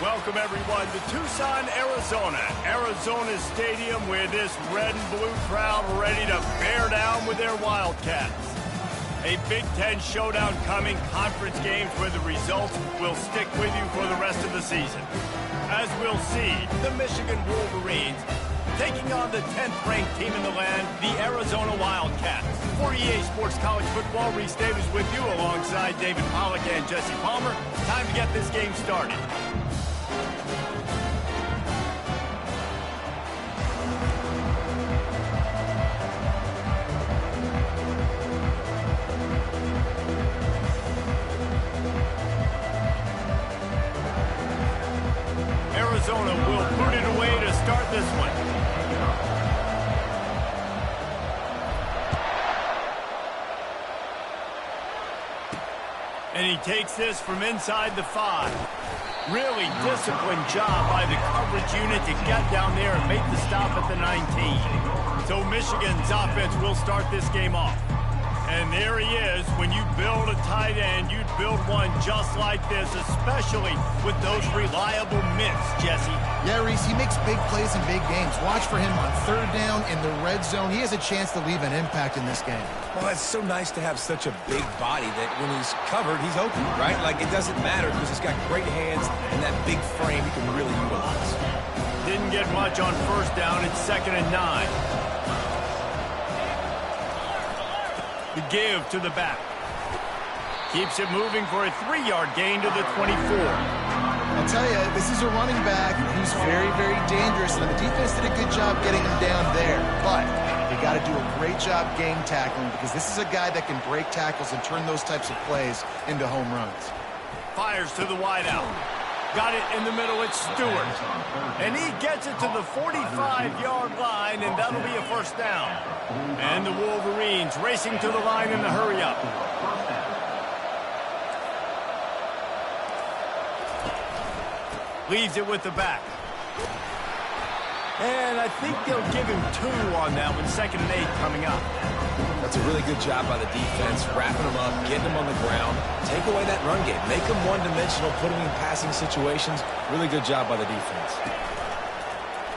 Welcome, everyone, to Tucson, Arizona. Arizona's stadium with this red and blue crowd ready to bear down with their Wildcats. A Big Ten showdown coming, conference games where the results will stick with you for the rest of the season. As we'll see, the Michigan Wolverines taking on the 10th-ranked team in the land, the Arizona Wildcats. For EA Sports College Football, Reese Davis with you alongside David Pollack and Jesse Palmer. Time to get this game started. Arizona will put it away to start this one. And he takes this from inside the 5. Really disciplined job by the coverage unit to get down there and make the stop at the 19. So Michigan's offense will start this game off. And there he is. When you build a tight end, you'd build one just like this, especially with those reliable mitts, Jesse. Yeah, Reese, he makes big plays in big games. Watch for him on third down in the red zone. He has a chance to leave an impact in this game. Well, it's so nice to have such a big body that when he's covered, he's open, right? Like, it doesn't matter because he's got great hands and that big frame he can really utilize. Didn't get much on first down. It's 2nd and 9. The give to the back. Keeps it moving for a 3-yard gain to the 24. I'll tell you, this is a running back who's very, very dangerous, and the defense did a good job getting him down there. But you got to do a great job game tackling because this is a guy that can break tackles and turn those types of plays into home runs. Fires to the wideout. Got it in the middle, it's Stewart. And he gets it to the 45-yard line, and that'll be a first down. And the Wolverines racing to the line in the hurry-up. Leaves it with the back. And I think they'll give him 2 on that one, 2nd and 8 coming up. That's a really good job by the defense, wrapping them up, getting them on the ground. Take away that run game. Make them one-dimensional, put them in passing situations. Really good job by the defense.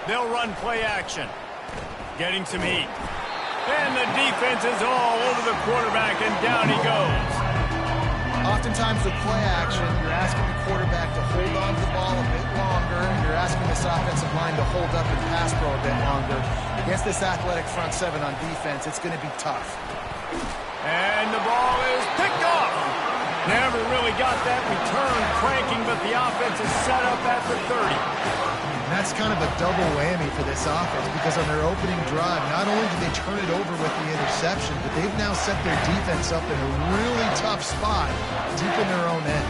They'll run play action. Getting some heat. And the defense is all over the quarterback, and down he goes. Oftentimes with play action, you're asking the quarterback to hold on to the ball a bit longer, and you're asking this offensive line to hold up and pass pro a bit longer. Against this athletic front 7 on defense, it's going to be tough. And the ball is picked off. Never really got that return cranking, but the offense is set up at the 30. And that's kind of a double whammy for this offense, because on their opening drive, not only did they turn it over with the interception, but they've now set their defense up in a really tough spot deep in their own end.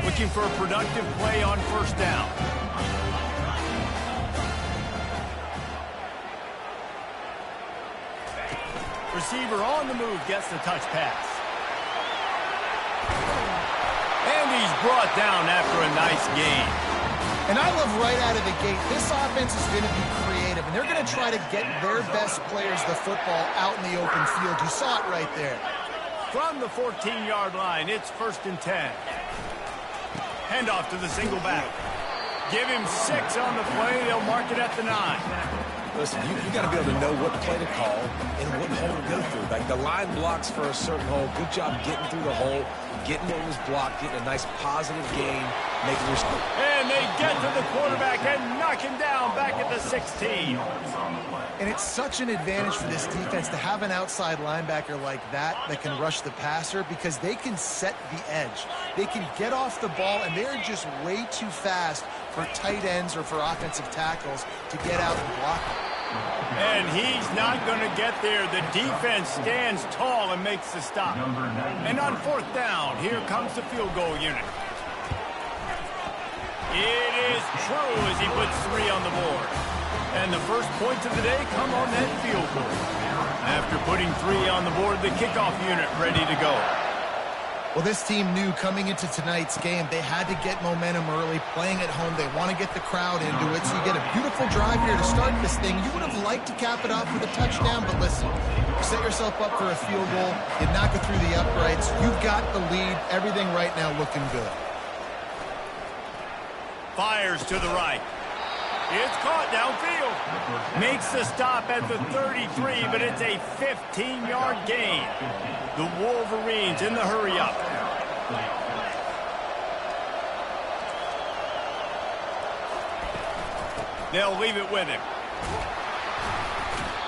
Looking for a productive play on first down. Receiver on the move gets the touch pass. And he's brought down after a nice gain. And I love right out of the gate, this offense is going to be creative, and they're going to try to get their best players the football out in the open field. You saw it right there. From the 14-yard line, it's 1st and 10. Handoff to the single back. Give him 6 on the play. They'll mark it at the 9. Listen, you got to be able to know what play to call and what hole to go through. Like the line blocks for a certain hole. Good job getting through the hole, getting what was blocked, getting a nice positive gain, making your... And they get to the quarterback and knock him down back at the 16. And it's such an advantage for this defense to have an outside linebacker like that can rush the passer, because they can set the edge. They can get off the ball, and they're just way too fast for tight ends or for offensive tackles to get out and block them. And he's not going to get there. The defense stands tall and makes the stop. And on 4th down, here comes the field goal unit. It is true as he puts 3 on the board. And the first points of the day come on that field goal. After putting 3 on the board, the kickoff unit ready to go. Well, this team knew coming into tonight's game they had to get momentum early, playing at home. They want to get the crowd into it, so you get a beautiful drive here to start this thing. You would have liked to cap it off with a touchdown, but listen, you set yourself up for a field goal, you knock it through the uprights, you've got the lead, everything right now looking good. Fires to the right. It's caught downfield. Makes the stop at the 33, but it's a 15-yard gain. The Wolverines in the hurry-up. They'll leave it with him.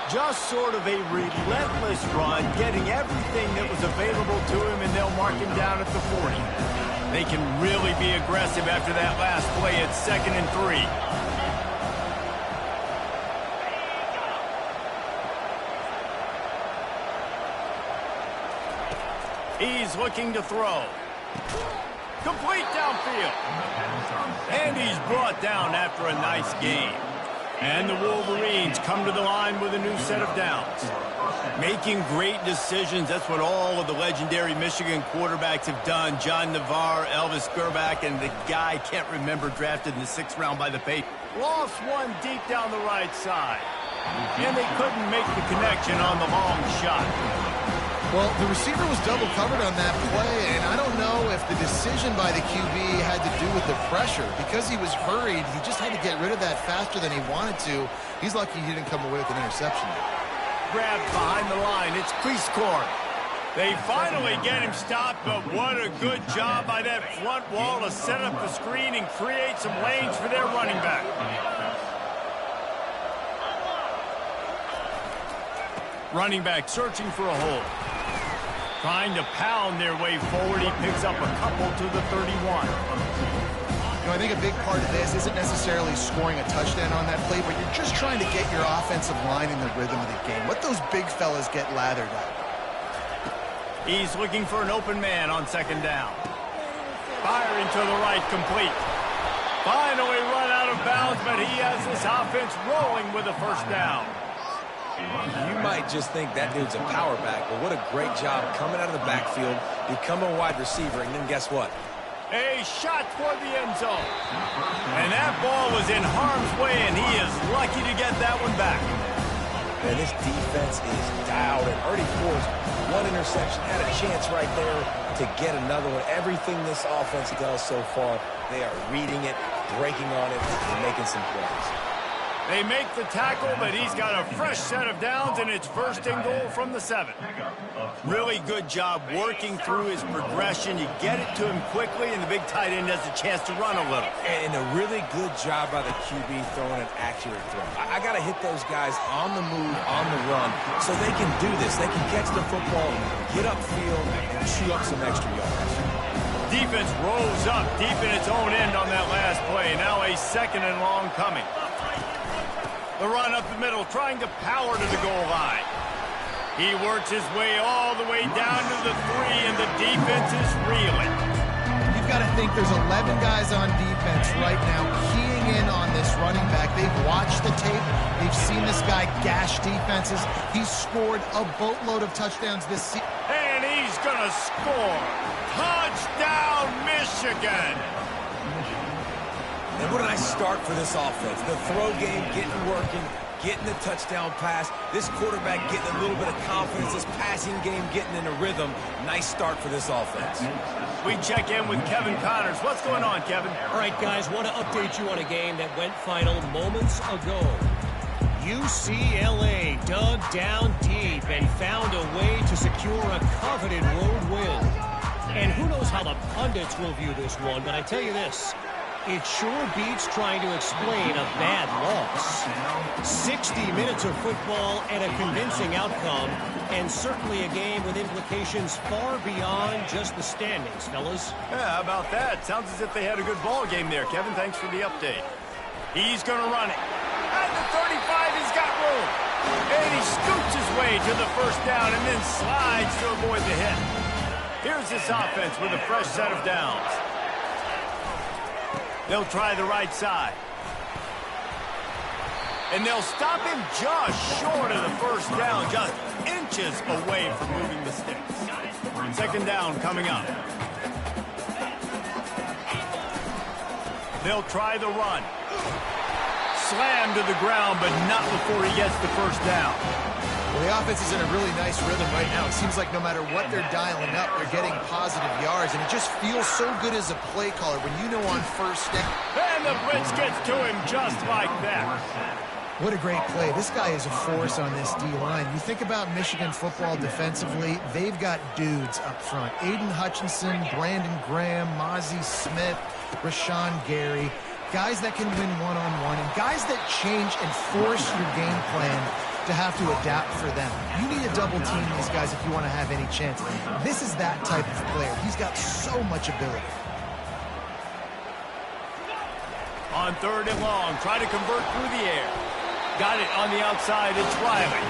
Just sort of a relentless run, getting everything that was available to him, and they'll mark him down at the 40. They can really be aggressive after that last play at 2nd and 3. He's looking to throw. Complete downfield. And he's brought down after a nice gain. And the Wolverines come to the line with a new set of downs. Making great decisions, that's what all of the legendary Michigan quarterbacks have done. John Navarre, Elvis Gerbach, and the guy, can't remember, drafted in the 6th round by the Patriots. Lost one deep down the right side. And they couldn't make the connection on the long shot. Well, the receiver was double covered on that play, and I don't know if the decision by the QB had to do with the pressure. Because he was hurried, he just had to get rid of that faster than he wanted to. He's lucky he didn't come away with an interception. Grabbed behind the line. It's crease court. They finally get him stopped, but what a good job by that front wall to set up the screen and create some lanes for their running back. Running back searching for a hole. Trying to pound their way forward. He picks up a couple to the 31. You know, I think a big part of this isn't necessarily scoring a touchdown on that play, but you're just trying to get your offensive line in the rhythm of the game. Let those big fellas get lathered up. He's looking for an open man on 2nd down. Firing to the right, complete. Finally run out of bounds, but he has this offense rolling with a first down. You might just think that dude's a power back, but what a great job coming out of the backfield, becoming a wide receiver, and then guess what? A shot toward the end zone. And that ball was in harm's way, and he is lucky to get that one back. And this defense is dialed in. Already forced one interception, had a chance right there to get another one. Everything this offense does so far, they are reading it, breaking on it, and making some plays. They make the tackle, but he's got a fresh set of downs, and it's first and goal from the 7. Really good job working through his progression. You get it to him quickly, and the big tight end has a chance to run a little. And a really good job by the QB throwing an accurate throw. I got to hit those guys on the move, on the run, so they can do this. They can catch the football, get upfield, and chew up some extra yards. Defense rose up deep in its own end on that last play. Now a second and long coming. The run up the middle, trying to power to the goal line. He works his way all the way down to the 3, and the defense is reeling. You've got to think there's 11 guys on defense right now keying in on this running back. They've watched the tape. They've seen this guy gash defenses. He's scored a boatload of touchdowns this season. And he's going to score. Touchdown, Michigan. And what a nice start for this offense. The throw game getting working, getting the touchdown pass. This quarterback getting a little bit of confidence. This passing game getting in a rhythm. Nice start for this offense. We check in with Kevin Connors. What's going on, Kevin? All right, guys, want to update you on a game that went final moments ago. UCLA dug down deep and found a way to secure a coveted road win. And who knows how the pundits will view this one, but I tell you this. It sure beats trying to explain a bad loss. 60 minutes of football and a convincing outcome, and certainly a game with implications far beyond just the standings, fellas. Yeah, how about that? Sounds as if they had a good ball game there, Kevin. Thanks for the update. He's going to run it. At the 35, he's got room. And he scoots his way to the first down and then slides to avoid the hit. Here's this offense with a fresh set of downs. They'll try the right side. And they'll stop him just short of the first down, just inches away from moving the sticks. Second down coming up. They'll try the run. Slam to the ground, but not before he gets the first down. Well, the offense is in a really nice rhythm right now. It seems like no matter what they're dialing up, they're getting positive yards, and it just feels so good as a play caller when you know on first down. And the blitz gets to him just like that. What a great play. This guy is a force on this D-line. You think about Michigan football defensively, they've got dudes up front. Aiden Hutchinson, Brandon Graham, Mozzie Smith, Rashawn Gary. Guys that can win one-on-one, and guys that change and force your game plan to have to adapt for them. You need to double team these guys if you want to have any chance. This is that type of player. He's got so much ability. On third and long, try to convert through the air. Got it on the outside, it's Riley.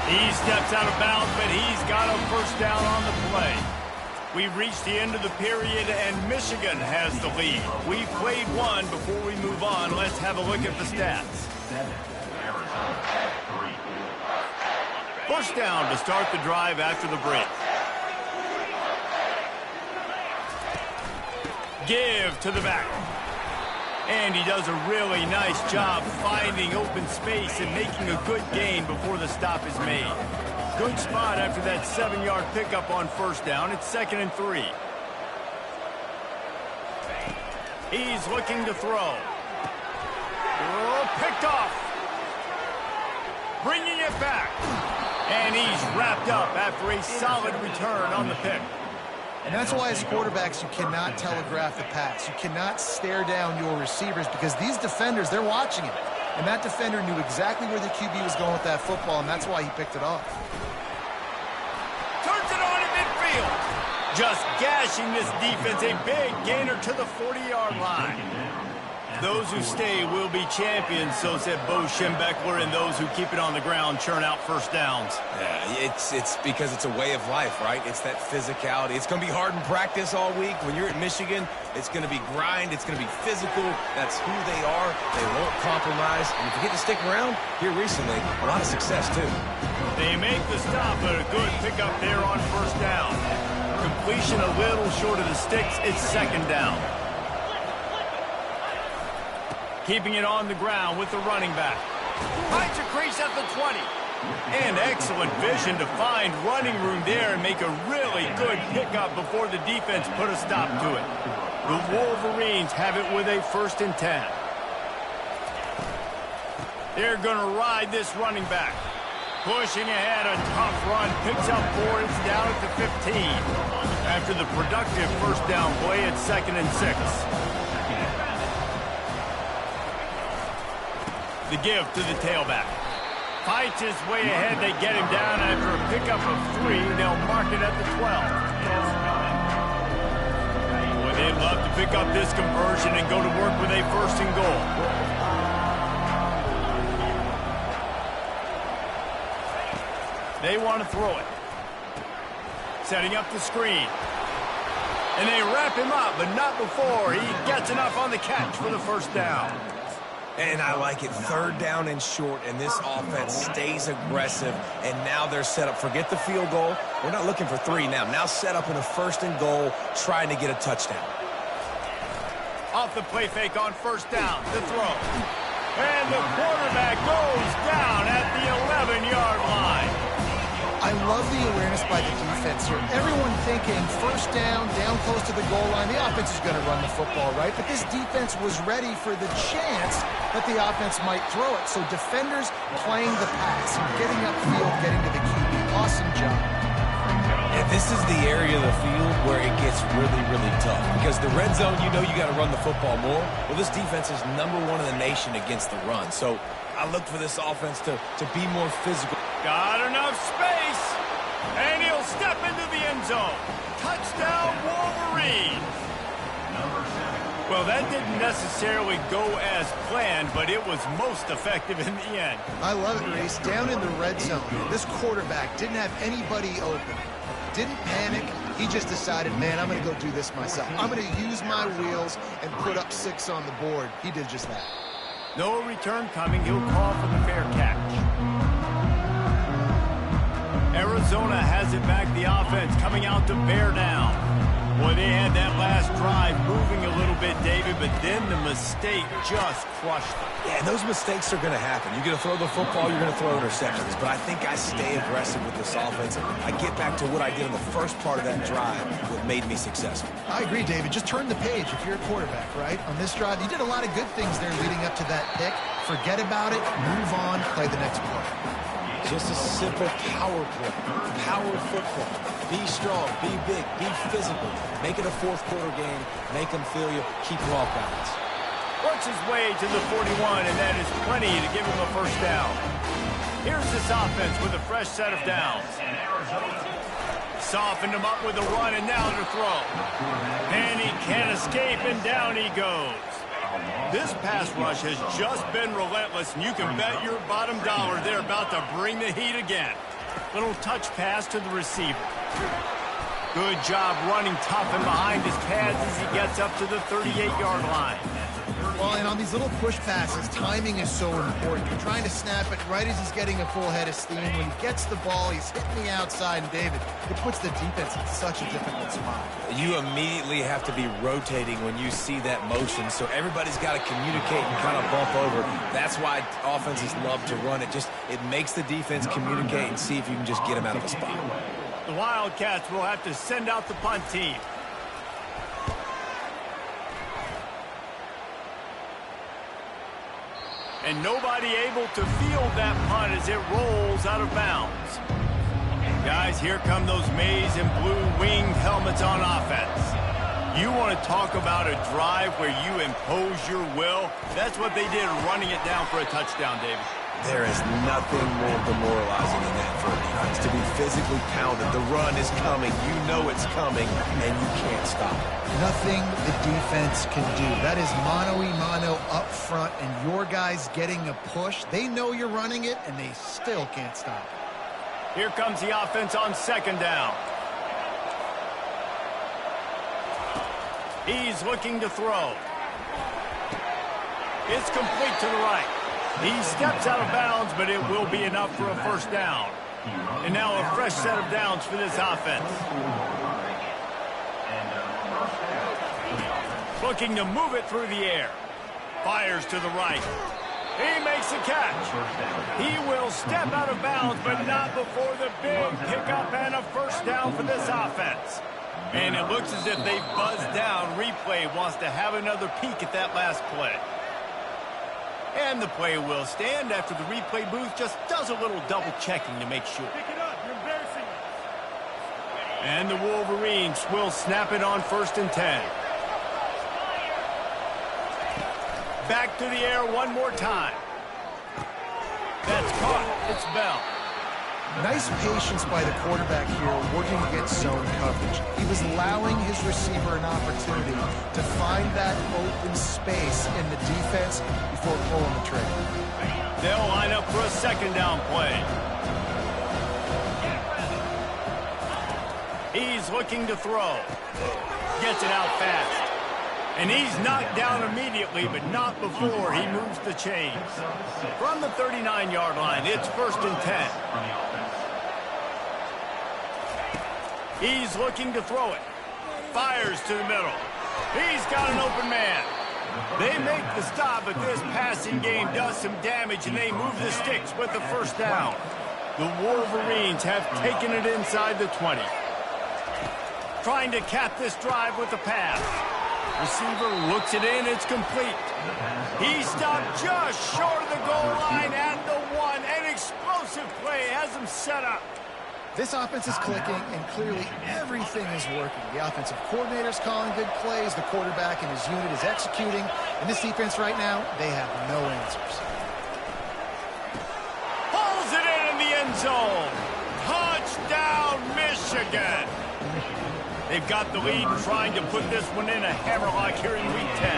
He steps out of bounds, but he's got a first down on the play. We've reached the end of the period, and Michigan has the lead. We've played one. Before we move on, let's have a look at the stats. First down to start the drive after the break. Give to the back. And he does a really nice job finding open space and making a good gain before the stop is made. Good spot after that 7-yard pickup on first down. It's 2nd and 3. He's looking to throw. Oh, picked off. Bringing it back. And he's wrapped up after a solid return on the pick. And that's why as quarterbacks you cannot telegraph the pass. You cannot stare down your receivers because these defenders, they're watching it. And that defender knew exactly where the QB was going with that football, and that's why he picked it off. Turns it on in midfield. Just gashing this defense. A big gainer to the 40-yard line. Those who stay will be champions, so said Bo Schembechler, and those who keep it on the ground churn out first downs. Yeah, it's because it's a way of life, right? It's that physicality. It's going to be hard in practice all week. When you're at Michigan, it's going to be grind. It's going to be physical. That's who they are. They won't compromise. And if you get to stick around, here recently, a lot of success, too. They make the stop, but a good pickup there on first down. Completion a little short of the sticks. It's second down. Keeping it on the ground with the running back. Finds a crease at the 20. And excellent vision to find running room there and make a really good pickup before the defense put a stop to it. The Wolverines have it with a 1st and 10. They're going to ride this running back. Pushing ahead, a tough run. Picks up 4. It's down at the 15. After the productive first down play, it's 2nd and 6. The give to the tailback. Fights his way ahead. They get him down after a pickup of 3. They'll mark it at the 12. Boy, they'd love to pick up this conversion and go to work with a 1st and goal. They want to throw it. Setting up the screen. And they wrap him up, but not before he gets enough on the catch for the first down. And I like it. 3rd down and short, and this offense stays aggressive. And now they're set up. Forget the field goal. We're not looking for 3 now. Now set up in a 1st and goal, trying to get a touchdown. Off the play fake on first down. The throw. And the quarterback goes down at the 11-yard line. I love the awareness by the defense here. Everyone thinking first down close to the goal line. The offense is going to run the football, right? But this defense was ready for the chance that the offense might throw it. So defenders playing the pass, getting upfield, getting to the QB. Awesome job. And this is the area of the field where it gets really, really tough. Because the red zone, you know you got to run the football more. Well, this defense is #1 in the nation against the run. So I look for this offense to be more physical. Got enough space, and he'll step into the end zone. Touchdown, Wolverines. Well, that didn't necessarily go as planned, but it was most effective in the end. I love it, Reese. Down in the red zone, this quarterback didn't have anybody open. Didn't panic. He just decided, man, I'm going to go do this myself. I'm going to use my wheels and put up 6 on the board. He did just that. No return coming. He'll call for the fair catch. Arizona has it back. The offense coming out to bear down. Boy, they had that last drive moving a little bit, David, but then the mistake just crushed them. Yeah, and those mistakes are going to happen. You're going to throw the football, you're going to throw interceptions. But I think I stay aggressive with this offense. I get back to what I did in the first part of that drive that made me successful. I agree, David. Just turn the page if you're a quarterback, right? On this drive, you did a lot of good things there leading up to that pick. Forget about it, move on, play the next play. Just a simple power play. Power football. Be strong, be big, be physical. Make it a fourth quarter game. Make them feel you. Keep them off balance. Works his way to the 41, and that is plenty to give him a first down. Here's this offense with a fresh set of downs. Softened him up with a run, and now to throw. And he can't escape, and down he goes. This pass rush has just been relentless, and you can bet your bottom dollar they're about to bring the heat again. Little touch pass to the receiver. Good job running tough and behind his pads as he gets up to the 38-yard line. Well, and on these little push passes, timing is so important. You're trying to snap it right as he's getting a full head of steam. When he gets the ball, he's hitting the outside, and David, it puts the defense in such a difficult spot. You immediately have to be rotating when you see that motion, so everybody's got to communicate and kind of bump over. That's why offenses love to run it. It makes the defense communicate and see if you can just get them out of a spot. The Wildcats will have to send out the punt team. And nobody able to field that punt as it rolls out of bounds. Guys, here come those maize and blue winged helmets on offense. You want to talk about a drive where you impose your will? That's what they did running it down for a touchdown, David. There is nothing more demoralizing than that for a defense. To be physically pounded, the run is coming, you know it's coming, and you can't stop it. Nothing the defense can do. That is mano-a-mano up front, and your guys getting a push. They know you're running it, and they still can't stop it. Here comes the offense on second down. He's looking to throw. It's complete to the right. He steps out of bounds, but it will be enough for a first down. And now a fresh set of downs for this offense. Looking to move it through the air. Fires to the right. He makes the catch. He will step out of bounds, but not before the big pickup and a first down for this offense. And it looks as if they buzzed down. Replay wants to have another peek at that last play. And the play will stand after the replay booth just does a little double checking to make sure. Pick it up. You're embarrassing us. And the Wolverines will snap it on 1st and 10. Back to the air one more time. That's caught. It's Bell. Nice patience by the quarterback here working against zone coverage. He was allowing his receiver an opportunity to find that open space in the defense before pulling the trigger. They'll line up for a second down play. He's looking to throw. Gets it out fast. And he's knocked down immediately, but not before he moves the chains. From the 39-yard line, it's 1st and 10. He's looking to throw it. Fires to the middle. He's got an open man. They make the stop, but this passing game does some damage, and they move the sticks with the first down. The Wolverines have taken it inside the 20. Trying to cap this drive with the pass. Receiver looks it in. It's complete. He stopped just short of the goal line at the 1. An explosive play has him set up. This offense is clicking, and clearly everything is working. The offensive coordinator's calling good plays. The quarterback and his unit is executing. And this defense right now, they have no answers. Pulls it in the end zone. Touchdown, Michigan. They've got the lead, trying to put this one in a hammerlock here in Week 10.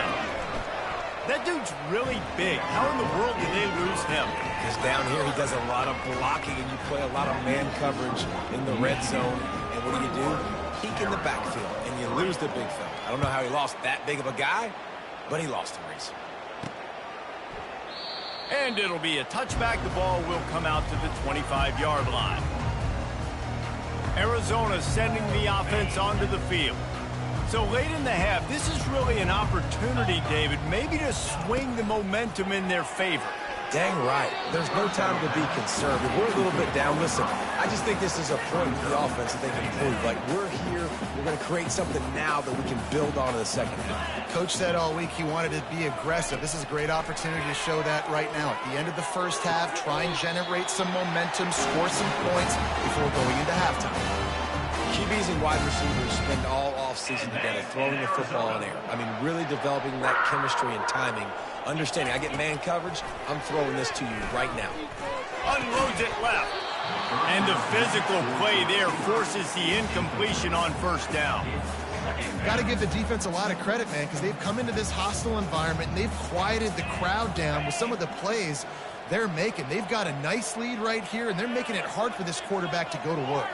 That dude's really big. How in the world did they lose him? Because down here he does a lot of blocking, and you play a lot of man coverage in the red zone. And what do? Peek in the backfield, and you lose the big fella. I don't know how he lost that big of a guy, but he lost him recently. And it'll be a touchback. The ball will come out to the 25-yard line. Arizona sending the offense onto the field. So late in the half, this is really an opportunity, David, maybe to swing the momentum in their favor. Dang right. There's no time to be conservative. We're a little bit down. Listen, I just think this is a point for the offense that they can improve. Like, we're here, we're going to create something now that we can build on in the second half. Coach said all week he wanted to be aggressive. This is a great opportunity to show that right now. At the end of the first half, try and generate some momentum, score some points before going into halftime. QBs and wide receivers spend all offseason together throwing the football in air. I mean, really developing that chemistry and timing. Understanding, I get man coverage, I'm throwing this to you right now. Unloads it left. And the physical play there forces the incompletion on first down. Got to give the defense a lot of credit, man, because they've come into this hostile environment and they've quieted the crowd down with some of the plays they're making. They've got a nice lead right here, and they're making it hard for this quarterback to go to work.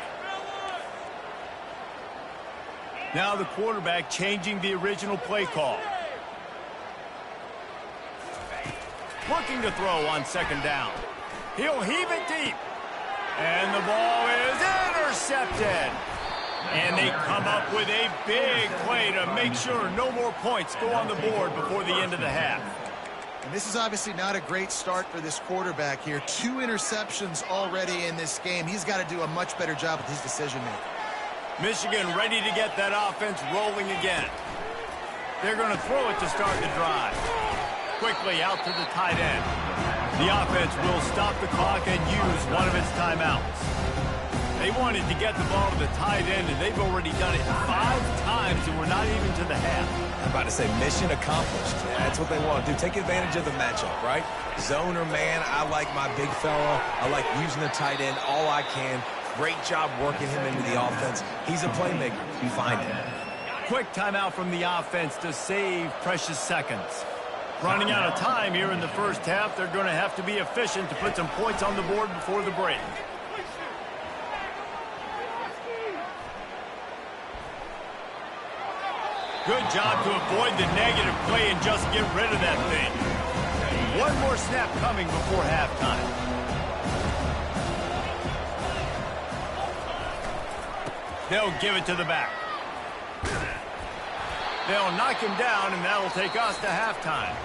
Now the quarterback changing the original play call. Looking to throw on second down. He'll heave it deep. And the ball is intercepted. And they come up with a big play to make sure no more points go on the board before the end of the half. And this is obviously not a great start for this quarterback here. 2 interceptions already in this game. He's got to do a much better job with his decision-making. Michigan ready to get that offense rolling again. They're going to throw it to start the drive. Quickly out to the tight end. The offense will stop the clock and use one of its timeouts. They wanted to get the ball to the tight end, and they've already done it 5 times, and we're not even to the half. I'm about to say mission accomplished. That's what they want to do. Take advantage of the matchup, right? Zone or man, I like my big fella. I like using the tight end all I can. Great job working him into the offense. He's a playmaker. Find him. Quick timeout from the offense to save precious seconds. Running out of time here in the first half, they're going to have to be efficient to put some points on the board before the break. Good job to avoid the negative play and just get rid of that thing. One more snap coming before halftime. They'll give it to the back. They'll knock him down, and that'll take us to halftime.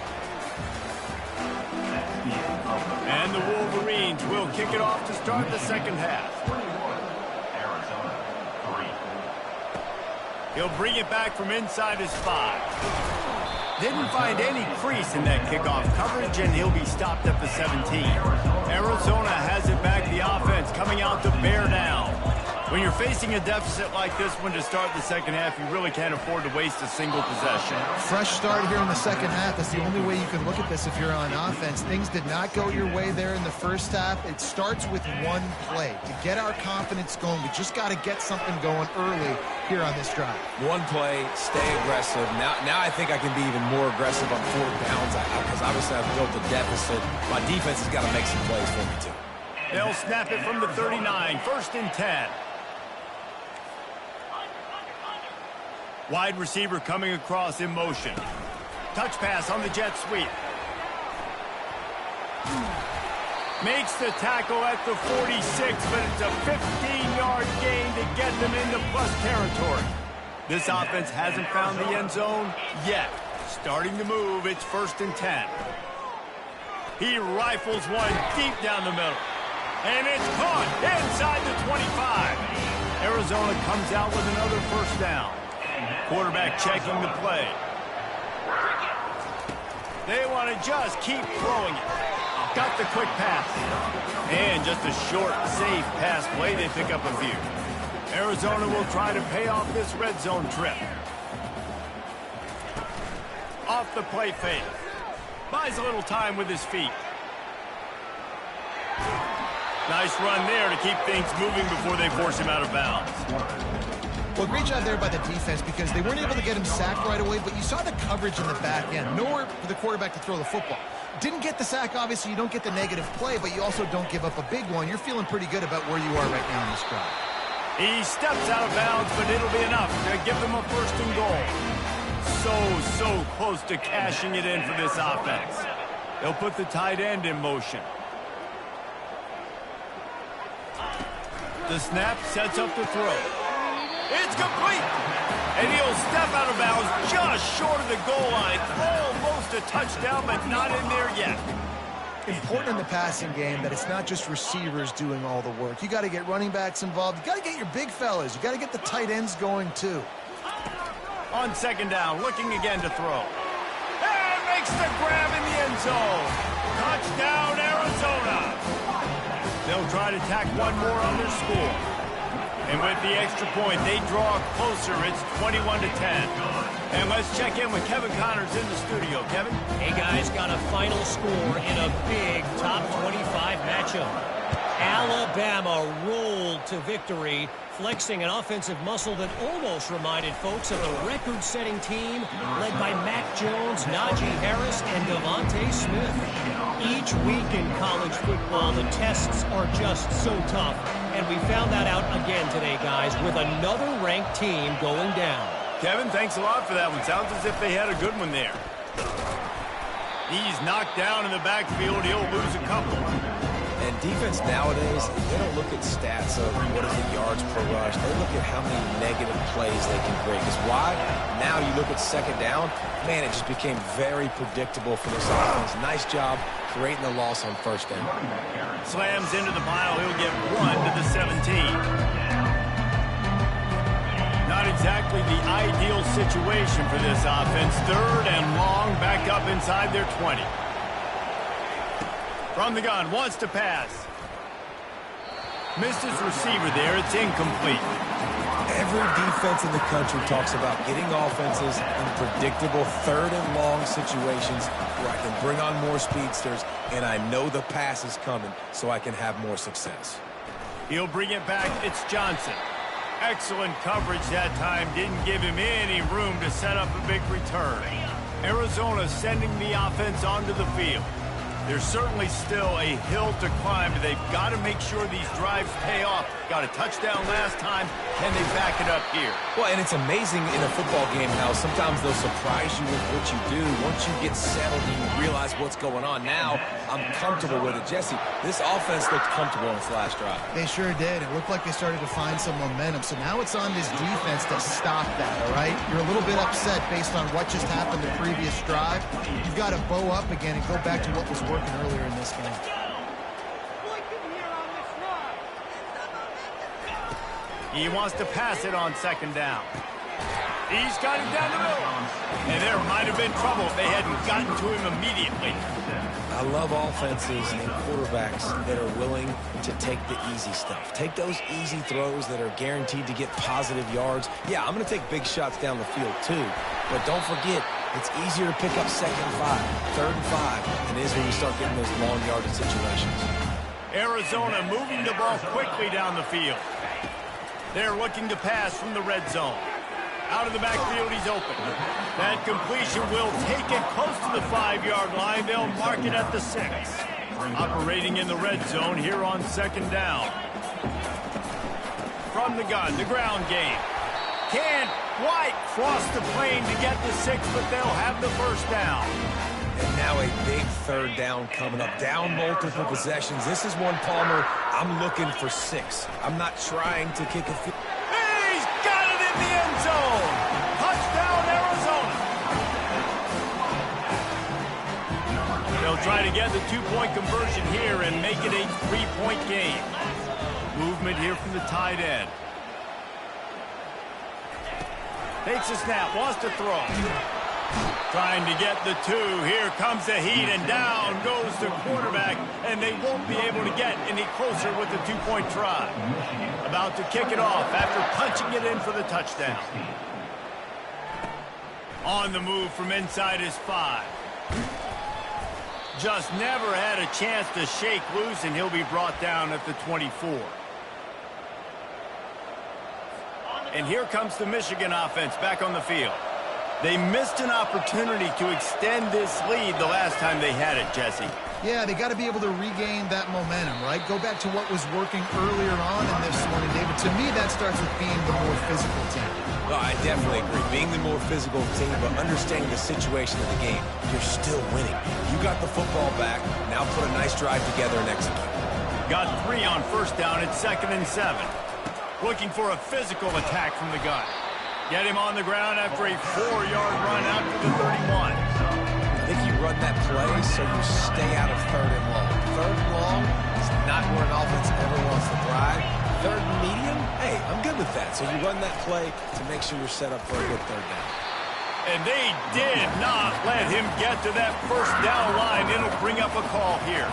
And the Wolverines will kick it off to start the second half. He'll bring it back from inside his 5. Didn't find any crease in that kickoff coverage, and he'll be stopped at the 17. Arizona has it back. The offense coming out to bear down. When you're facing a deficit like this one to start the second half, you really can't afford to waste a single possession. Fresh start here in the second half. That's the only way you can look at this if you're on offense. Things did not go your way there in the first half. It starts with one play. To get our confidence going, we just got to get something going early here on this drive. One play, stay aggressive. Now I think I can be even more aggressive on 4th downs because obviously I've built a deficit. My defense has got to make some plays for me too. They'll snap it from the 39. 1st and 10. Wide receiver coming across in motion. Touch pass on the jet sweep. Makes the tackle at the 46, but it's a 15-yard gain to get them into plus territory. This offense hasn't found the end zone yet. Starting to move, it's 1st and 10. He rifles one deep down the middle. And it's caught inside the 25. Arizona comes out with another 1st down. Quarterback checking the play. They want to just keep throwing it. Got the quick pass. And just a short, safe pass play. They pick up a few. Arizona will try to pay off this red zone trip. Off the play fake. Buys a little time with his feet. Nice run there to keep things moving before they force him out of bounds. Well, great job there by the defense because they weren't able to get him sacked right away, but you saw the coverage in the back end. Nowhere for the quarterback to throw the football. Didn't get the sack, obviously. You don't get the negative play, but you also don't give up a big one. You're feeling pretty good about where you are right now in this drive. He steps out of bounds, but it'll be enough to give them a 1st and goal. So close to cashing it in for this offense. They'll put the tight end in motion. The snap sets up the throw. It's complete. And he'll step out of bounds just short of the goal line. Almost a touchdown, but not in there yet. Important in the passing game that it's not just receivers doing all the work. You got to get running backs involved. You got to get your big fellas. You got to get the tight ends going too. On 2nd down, looking again to throw. And makes the grab in the end zone. Touchdown, Arizona. They'll try to tack one more on their score. And with the extra point, they draw closer. It's 21-10. And let's check in with Kevin Connors in the studio. Kevin? Hey, guys, got a final score in a big top 25 matchup. Alabama rolled to victory, flexing an offensive muscle that almost reminded folks of the record-setting team led by Mac Jones, Najee Harris, and Devontae Smith. Each week in college football, the tests are just so tough, and we found that out again today, guys, with another ranked team going down. Kevin, thanks a lot for that one. Sounds as if they had a good one there. He's knocked down in the backfield. He'll lose a couple. And defense nowadays, they don't look at stats of what is the yards per rush. They look at how many negative plays they can create. Because why? Now you look at 2nd down, man, it just became very predictable for this offense. Nice job creating the loss on 1st down. Slams into the pile. He'll get 1 to the 17. Not exactly the ideal situation for this offense. 3rd and long, back up inside their 20. From the gun, wants to pass. Missed his receiver there. It's incomplete. Every defense in the country talks about getting offenses in predictable third and long situations where I can bring on more speedsters and I know the pass is coming so I can have more success. He'll bring it back. It's Johnson. Excellent coverage that time. Didn't give him any room to set up a big return. Arizona sending the offense onto the field. There's certainly still a hill to climb, but they've got to make sure these drives pay off. Got a touchdown last time. Can they back it up here? Well, and it's amazing in a football game how sometimes they'll surprise you with what you do. Once you get settled and you realize what's going on, now I'm comfortable with it. Jesse, this offense looked comfortable on its last drive. They sure did. It looked like they started to find some momentum. So now it's on this defense to stop that, all right? You're a little bit upset based on what just happened the previous drive. You've got to bow up again and go back to what was working earlier in this game. He wants to pass it on second down. He's got him down the middle. And there might have been trouble if they hadn't gotten to him immediately. I love offenses and quarterbacks that are willing to take the easy stuff. Take those easy throws that are guaranteed to get positive yards. Yeah, I'm going to take big shots down the field too. But don't forget, it's easier to pick up second and 5, third and 5, than it is when you start getting those long yardage situations. Arizona moving the ball quickly down the field. They're looking to pass from the red zone. Out of the backfield, he's open. That completion will take it close to the 5-yard line. They'll mark it at the 6. Operating in the red zone here on second down. From the gun, the ground game. Can't quite cross the plane to get the 6, but they'll have the first down. And now a big third down coming up. Down multiple possessions. This is one, Palmer, I'm looking for 6. I'm not trying to kick a field. He's got it in the end zone. Touchdown, Arizona. They'll try to get the 2-point conversion here and make it a 3-point game. Movement here from the tight end. Takes a snap, wants to throw. Trying to get the 2. Here comes the heat, and down goes the quarterback, and they won't be able to get any closer with the 2-point try. About to kick it off after punching it in for the touchdown. On the move from inside his 5. Just never had a chance to shake loose, and he'll be brought down at the 24. And here comes the Michigan offense back on the field. They missed an opportunity to extend this lead the last time they had it, Jesse. Yeah, they got to be able to regain that momentum, right? Go back to what was working earlier on in this one. And, David, to me, that starts with being the more physical team. No, I definitely agree. Being the more physical team, but understanding the situation of the game, you're still winning. You got the football back. Now put a nice drive together and execute. Got 3 on first down. It's 2nd and 7. Looking for a physical attack from the gun. Get him on the ground after a 4-yard run out to the 31. I think you run that play so you stay out of third and long. Third and long is not where an offense ever wants to thrive. Third and medium, hey, I'm good with that. So you run that play to make sure you're set up for a good third down. And they did not let him get to that first down line. It'll bring up a call here.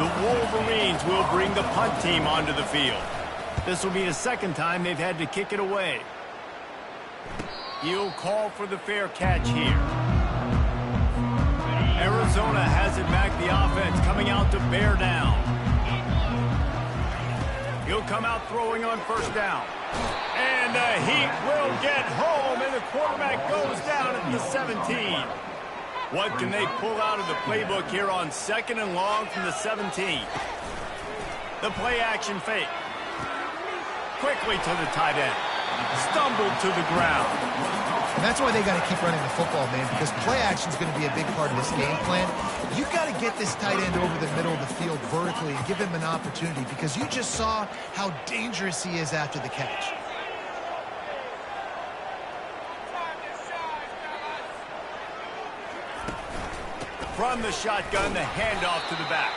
The Wolverines will bring the punt team onto the field. This will be the second time they've had to kick it away. He'll call for the fair catch here. Arizona has it back, the offense coming out to bear down. He'll come out throwing on first down. And the Heat will get home, and the quarterback goes down at the 17. What can they pull out of the playbook here on 2nd and long from the 17? The play action fake. Quickly to the tight end. Stumbled to the ground. And that's why they got to keep running the football, man, because play action is going to be a big part of this game plan. You've got to get this tight end over the middle of the field vertically and give him an opportunity, because you just saw how dangerous he is after the catch. From the shotgun, the handoff to the back.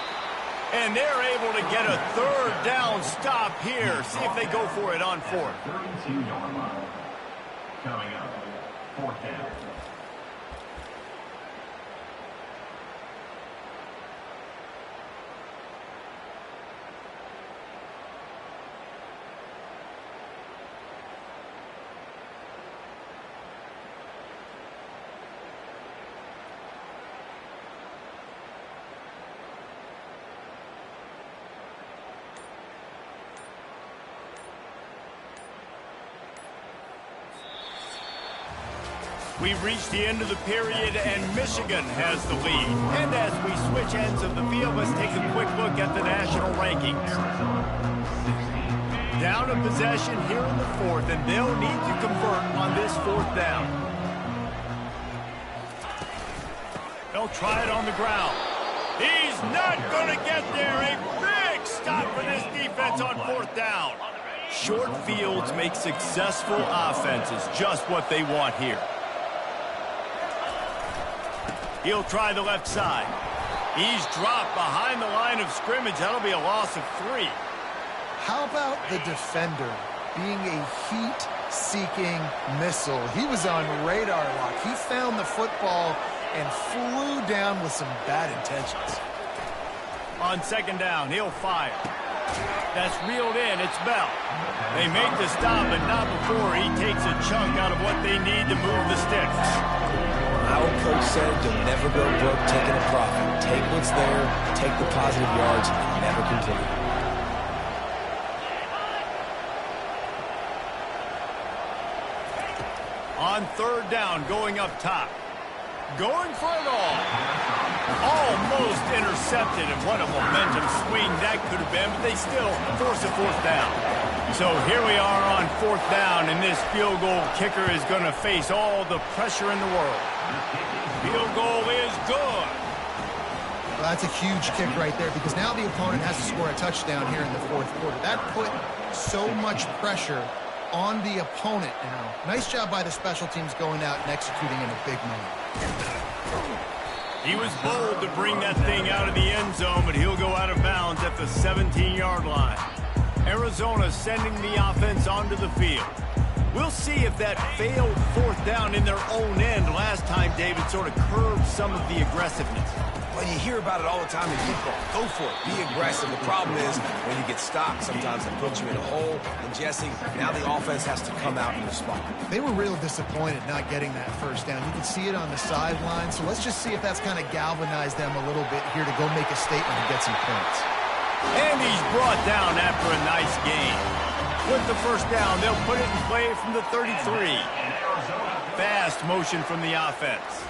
And they're able to get a third down stop here. See if they go for it on 4th. 32-yard line. Coming up, 4th down. We've reached the end of the period, and Michigan has the lead. And as we switch ends of the field, let's take a quick look at the national rankings. Down a possession here in the fourth, and they'll need to convert on this fourth down. They'll try it on the ground. He's not going to get there. A big stop for this defense on fourth down. Short fields make successful offenses just what they want here. He'll try the left side. He's dropped behind the line of scrimmage. That'll be a loss of 3. How about the defender being a heat-seeking missile? He was on radar lock. He found the football and flew down with some bad intentions. On second down, he'll fire. That's reeled in. It's Bell. They make the stop, but not before he takes a chunk out of what they need to move the sticks. Our coach said you'll never go broke taking a profit. Take what's there, take the positive yards, and never complete. On third down, going up top. Going for it all. Almost intercepted, and what a momentum swing that could have been, but they still force a fourth down. So here we are on fourth down, and this field goal kicker is going to face all the pressure in the world. Field goal is good. Well, that's a huge kick right there, because now the opponent has to score a touchdown here in the fourth quarter. That put so much pressure on the opponent now. Nice job by the special teams going out and executing in a big moment. He was bold to bring that thing out of the end zone, but he'll go out of bounds at the 17-yard line. Arizona sending the offense onto the field. We'll see if that failed fourth down in their own end last time, David, sort of curbed some of the aggressiveness. Well, you hear about it all the time in football. Go for it. Be aggressive. The problem is when you get stopped, sometimes it puts you in a hole. And, Jesse, now the offense has to come out and respond. They were real disappointed not getting that first down. You can see it on the sideline. So let's just see if that's kind of galvanized them a little bit here to go make a statement and get some points. And he's brought down after a nice gain. With the first down, they'll put it in play from the 33. Fast motion from the offense.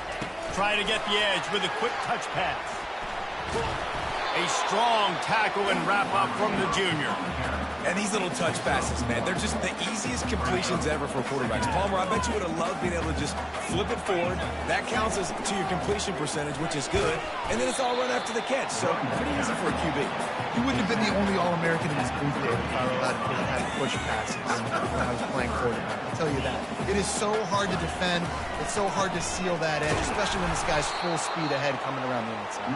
Trying to get the edge with a quick touch pass. A strong tackle and wrap-up from the junior. And these little touch passes, man, they're just the easiest completions ever for quarterbacks. Palmer, I bet you would have loved being able to just flip it forward. That counts as to your completion percentage, which is good. And then it's all run after the catch, so pretty easy for a QB. He wouldn't have been the only All-American in his booth there if I were allowed to have had push passes when I was playing quarterback. I'll tell you that. It is so hard to defend. It's so hard to seal that edge, especially when this guy's full speed ahead coming around the outside.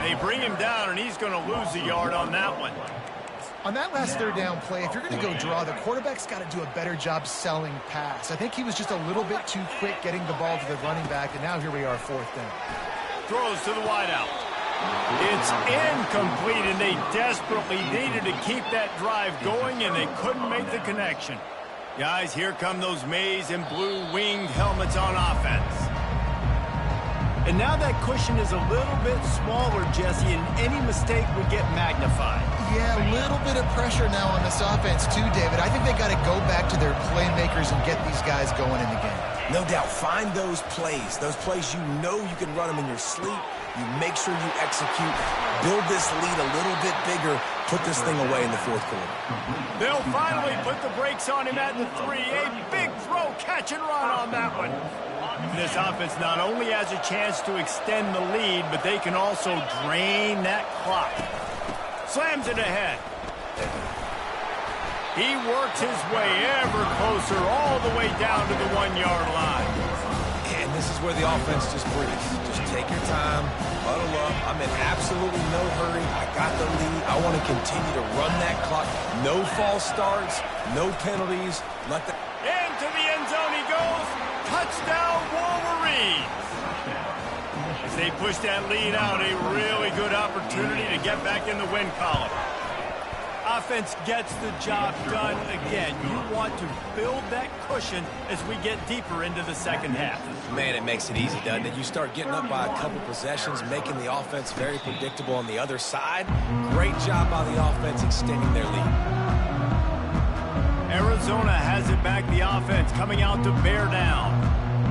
They bring him down, and he's going to lose a yard on that one. On that last third down play, if you're going to go draw, the quarterback's got to do a better job selling pass. I think he was just a little bit too quick getting the ball to the running back, and now here we are, fourth down. Throws to the wideout. It's incomplete, and they desperately needed to keep that drive going, and they couldn't make the connection. Guys, here come those maize and blue winged helmets on offense. And now that cushion is a little bit smaller, Jesse, and any mistake would get magnified. Yeah, a little bit of pressure now on this offense too, David. I think they got to go back to their playmakers and get these guys going in the game. No doubt. Find those plays you know you can run them in your sleep. You make sure you execute. Build this lead a little bit bigger. Put this thing away in the fourth quarter. They'll finally put the brakes on him at the 3. A big throw, catch and run on that one. This offense not only has a chance to extend the lead, but they can also drain that clock. Slams it ahead. He works his way ever closer all the way down to the 1-yard line. And this is where the offense just breathes. Just take your time, huddle up. I'm in absolutely no hurry. I got the lead. I want to continue to run that clock. No false starts, no penalties. Into the end zone he goes. Touchdown, Wolverines. As they push that lead out, a really good opportunity to get back in the win column. Offense gets the job done again. You want to build that cushion as we get deeper into the second half. Man, it makes it easy, doesn't it? You start getting up by a couple possessions, making the offense very predictable on the other side. Great job by the offense extending their lead. Arizona has it back, the offense coming out to bear down.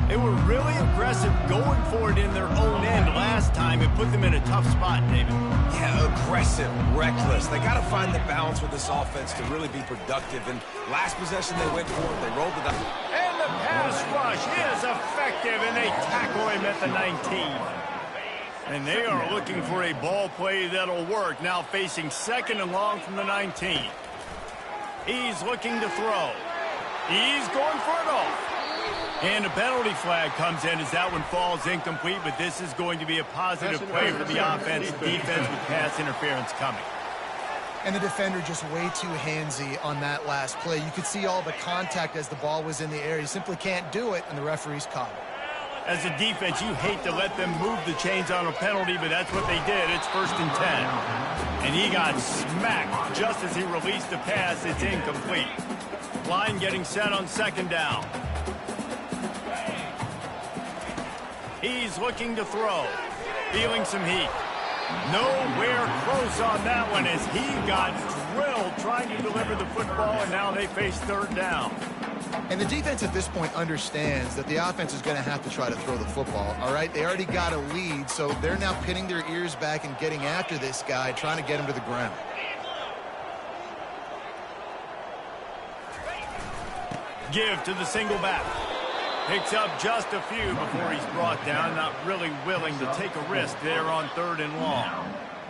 They were really aggressive going for it in their own end last time. It put them in a tough spot, David. Yeah, aggressive, reckless. They got to find the balance with this offense to really be productive. And last possession they went for it, they rolled it up. And the pass rush is effective, and they tackle him at the 19. And they are looking for a ball play that'll work. Now facing second and long from the 19. He's looking to throw. He's going for it all. And a penalty flag comes in as that one falls incomplete, but this is going to be a positive play for the offense. Defense with pass interference coming. And the defender just way too handsy on that last play. You could see all the contact as the ball was in the air. He simply can't do it, and the referee's caught it. As a defense, you hate to let them move the chains on a penalty, but that's what they did. It's 1st and 10. And he got smacked just as he released the pass. It's incomplete. Line getting set on 2nd down. He's looking to throw. Feeling some heat. Nowhere close on that one as he got drilled trying to deliver the football, and now they face 3rd down. And the defense at this point understands that the offense is going to have to try to throw the football, all right? They already got a lead, so they're now pinning their ears back and getting after this guy, trying to get him to the ground. Give to the single back. Picks up just a few before he's brought down, not really willing to take a risk there on 3rd and long.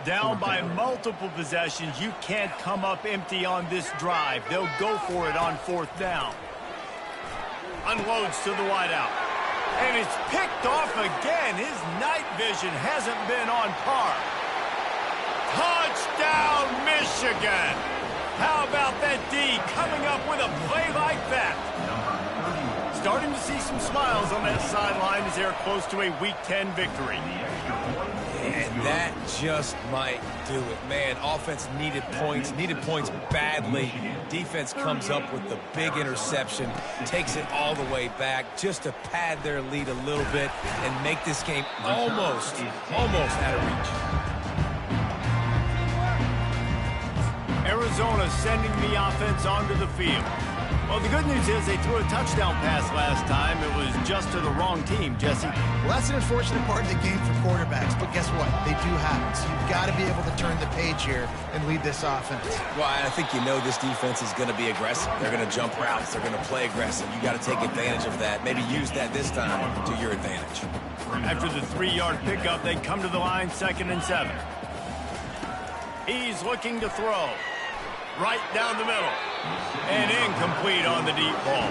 Down by multiple possessions, you can't come up empty on this drive. They'll go for it on 4th down. Unloads to the wideout. And it's picked off again. His night vision hasn't been on par. Touchdown, Michigan! How about that D coming up with a play like that? Starting to see some smiles on that sideline as they're close to a Week 10 victory. And that just might do it. Man, offense needed points badly. Defense comes up with the big interception, takes it all the way back just to pad their lead a little bit and make this game almost out of reach. Arizona sending the offense onto the field. Well, the good news is they threw a touchdown pass last time. It was just to the wrong team, Jesse. Well, that's an unfortunate part of the game for quarterbacks, but guess what? They do have it. So you've got to be able to turn the page here and lead this offense. Well, I think you know this defense is going to be aggressive. They're going to jump routes. They're going to play aggressive. You got to take advantage of that. Maybe use that this time to your advantage. After the 3-yard pickup, they come to the line 2nd and 7. He's looking to throw. Right down the middle. And incomplete on the deep ball.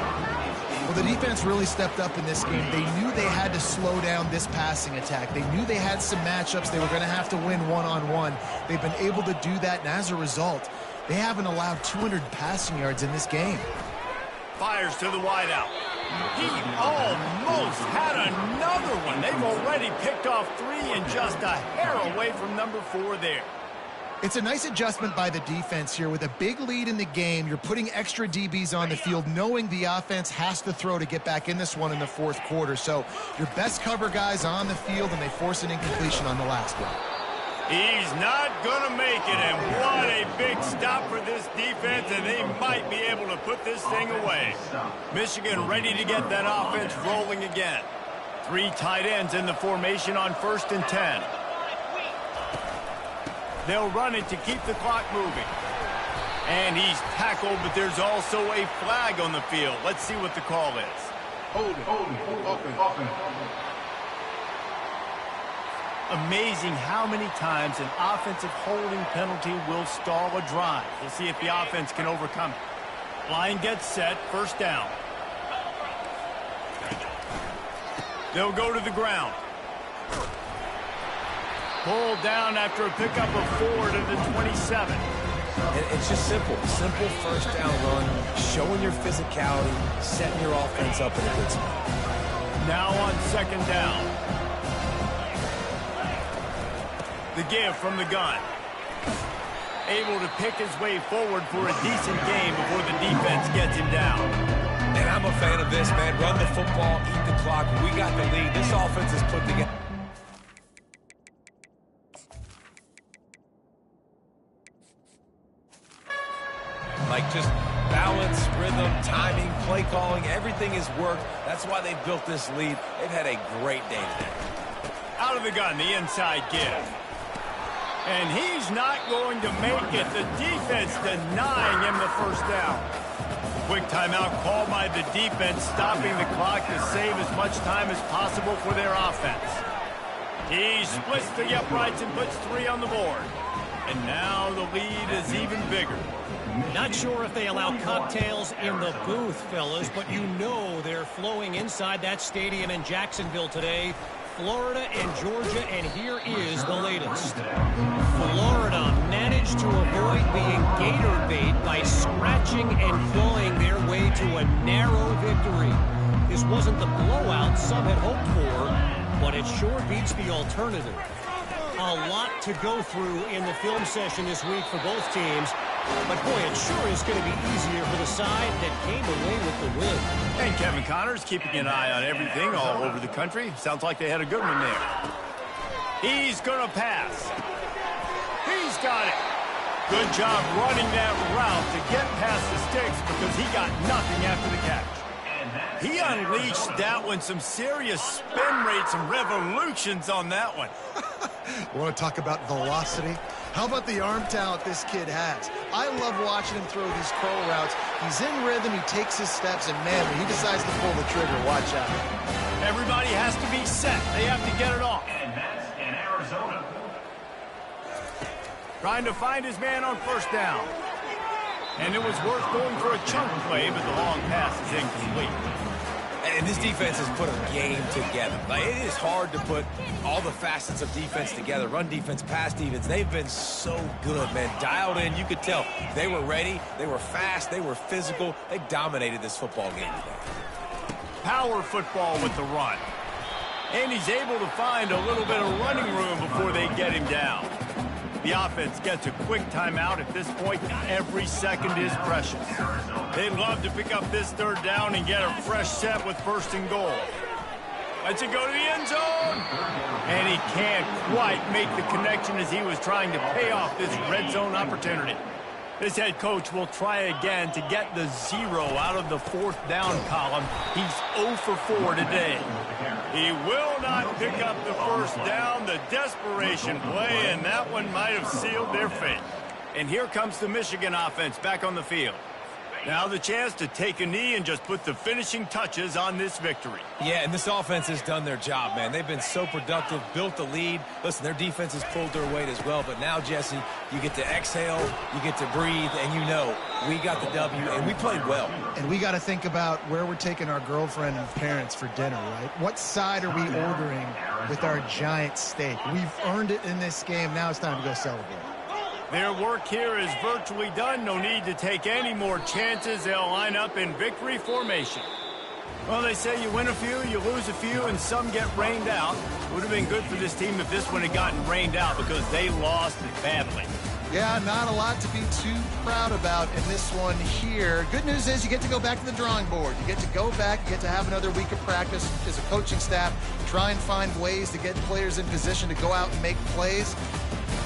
Well, the defense really stepped up in this game. They knew they had to slow down this passing attack. They knew they had some matchups they were going to have to win one-on-one. They've been able to do that, and as a result, they haven't allowed 200 passing yards in this game. Fires to the wideout. He almost had another one. They've already picked off 3 and just a hair away from number 4 there. It's a nice adjustment by the defense here. With a big lead in the game, you're putting extra DBs on the field, knowing the offense has to throw to get back in this one in the 4th quarter. So your best cover guys on the field, and they force an incompletion on the last one. He's not going to make it, and what a big stop for this defense, and they might be able to put this thing away. Michigan ready to get that offense rolling again. 3 tight ends in the formation on 1st and 10. They'll run it to keep the clock moving. And he's tackled, but there's also a flag on the field. Let's see what the call is. Holding. Amazing how many times an offensive holding penalty will stall a drive. We'll see if the offense can overcome it. Line gets set, 1st down. They'll go to the ground. Pulled down after a pickup of 4 to the 27. It's just simple 1st down run, showing your physicality, setting your offense up in a good spot. Now on 2nd down. The give from the gun. Able to pick his way forward for a decent game before the defense gets him down. And I'm a fan of this, man. Run the football, eat the clock. We got the lead. This offense is put together. Like, just Balance, rhythm, timing, play calling, everything has worked. That's why they've built this lead. They've had a great day today. Out of the gun, the inside give. And he's not going to make it. The defense denying him the first down. Quick timeout called by the defense, stopping the clock to save as much time as possible for their offense. He splits the uprights and puts 3 on the board. And now the lead is even bigger. Not sure if they allow cocktails in the booth, fellas, but you know they're flowing inside that stadium in Jacksonville today. Florida and Georgia, and here is the latest. Florida managed to avoid being gator bait by scratching and clawing their way to a narrow victory. This wasn't the blowout some had hoped for, but it sure beats the alternative. A lot to go through in the film session this week for both teams. But, boy, it sure is going to be easier for the side that came away with the win. And Kevin Connors keeping an eye on everything all over the country. Sounds like they had a good one there. He's going to pass. He's got it. Good job running that route to get past the sticks because he got nothing after the catch. He unleashed that one, some serious spin rates and revolutions on that one. Want to talk about velocity? How about the arm talent this kid has? I love watching him throw these curl routes. He's in rhythm, he takes his steps, and man, when he decides to pull the trigger, watch out. Everybody has to be set. They have to get it off. And that's in Arizona. Trying to find his man on first down. And it was worth going for a chunk play, but the long pass is incomplete. And this defense has put a game together. Like, it is hard to put all the facets of defense together. Run defense, pass defense. They've been so good, man. Dialed in. You could tell they were ready. They were fast. They were physical. They dominated this football game today. Power football with the run. And he's able to find a little bit of running room before they get him down. The offense gets a quick timeout. At this point, every second is precious. They'd love to pick up this third down and get a fresh set with first and goal. Lets it go to the end zone. And he can't quite make the connection as he was trying to pay off this red zone opportunity. This head coach will try again to get the 0 out of the fourth down column. He's 0 for 4 today. He will not pick up the first down. The desperation play, and that one might have sealed their fate. And here comes the Michigan offense back on the field. Now the chance to take a knee and just put the finishing touches on this victory. Yeah, and this offense has done their job, man. They've been so productive, built the lead. Listen, their defense has pulled their weight as well. But now, Jesse, you get to exhale, you get to breathe, and you know we got the W, and we played well. And we got to think about where we're taking our girlfriend and parents for dinner, right? What side are we ordering with our giant steak? We've earned it in this game. Now it's time to go celebrate. Their work here is virtually done. No need to take any more chances. They'll line up in victory formation. Well, they say you win a few, you lose a few, and some get rained out. Would have been good for this team if this one had gotten rained out because they lost it badly. Yeah, not a lot to be too proud about in this one here. Good news is you get to go back to the drawing board. You get to go back, you get to have another week of practice as a coaching staff, try and find ways to get players in position to go out and make plays.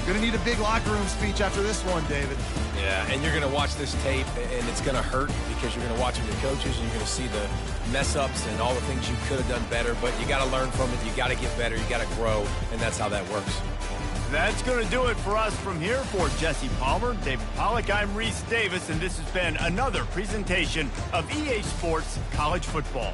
Going to need a big locker room speech after this one, David. Yeah, and you're going to watch this tape, and it's going to hurt because you're going to watch with your coaches, and you're going to see the mess-ups and all the things you could have done better, but you got to learn from it. You got to get better. You got to grow, and that's how that works. That's going to do it for us from here. For Jesse Palmer, David Pollack, I'm Reese Davis, and this has been another presentation of EA Sports College Football.